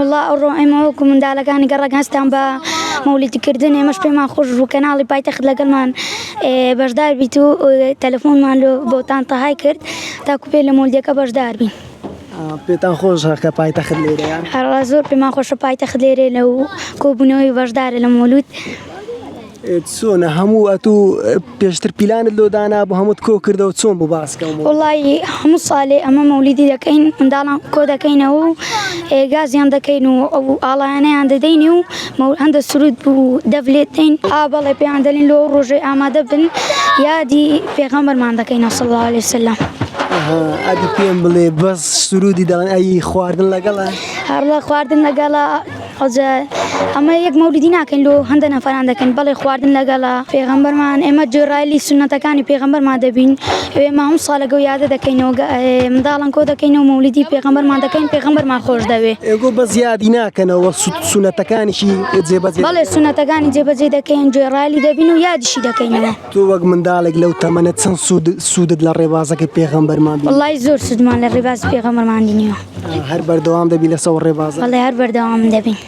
والله ئەوڕۆ ئێمە وەکو منداڵەکانی گەڕەگەنجستان بە مەولێدیکردن ئێمەش پێمان خۆش بوو کەناڵی پایتەخت لەگەڵمان بەشدار بیت و تەلەفۆنمان بۆتان تەهای کرد تاکو پێ لە مۆلدیەکە بەشدار بین. پێتان خۆشە کە پایتەخت لێرەیە؟ هەڕا زۆر پێمان خۆشە پایتەخت لێرێ لەو کۆبوونەوەی بەشدارە لە مۆلود. چۆنە هەموو ئەتوو پێشتر پیلانت لۆ دانا بۆ هەمووت کۆ کردەوە چۆن بوو باسکەم؟ وڵی هەموو ساڵێ ئەمە مەولیدی دەکەین منداڵان کۆ دەکەینەوە و گازیان دەکەین و ئەو ئاڵایانەیان دەدەینی و هەندە سرود بوو دەبلێتین بەڵێ پێیان دەلین لۆ ڕۆژەی ئامادە بن یادی پێغەمبەرمان دەکەین صلی الله علیه وسلم. ئەدی پێم بڵێ بەس سرودی دەڵێن ئەی خواردن لەگەڵە؟ هەرڵە خواردن لەگەڵە ئەمە یەک مەولودی ناکەین لۆ هەندە نەفەران دەکەین بەڵێ خواردن لەگەڵە پێغەمبەرمان ئێمە جێڕایلی سونەتەکانی پێغەمبەرمان دەبین ئێمە هەموو ساڵەگە یادە دەکەینەوە منداڵان کۆ دەکەینەوە مەولودی پێغەمبەرمان دەکەین پێغەمبەرمان خۆش دەوێ. ئێگۆ بە زیادی ناکەنەوە سونەتەکانیشی جێبەجێ؟ بەڵێ سونەتەکانی جێبەجێ دەکەین جێڕایلی دەبین و یادیشی دەکەینەوە. تۆ وەک منداڵێک لەو تەمەنە چەند سوودت لە ڕێبازەکەی پێغەمبەرمان بینی؟ وڵی زۆر سوودمان لە ڕێبازی پێغەمبەرمان بینیوە. هەر بەردەوام دەبی لەسەر ڕێبازە؟ بەڵێ هەر بەردەوام دەبین.